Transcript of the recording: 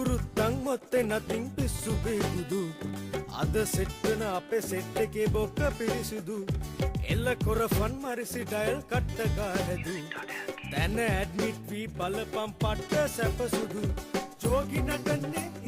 කුරුත්තං මොත්තේ නතින් පිස්සු බේකුදු අද සෙට්ටන අපේ සෙට් එකේ බොක්ක පිරිසුදු එල්ල කොරෆන් මරිසි ඩයල් කට්ටකා හැදු දැන ඇඩ්මිට් වී බලපම් පට්ට සැපසුදු ජෝගි නටන්නේ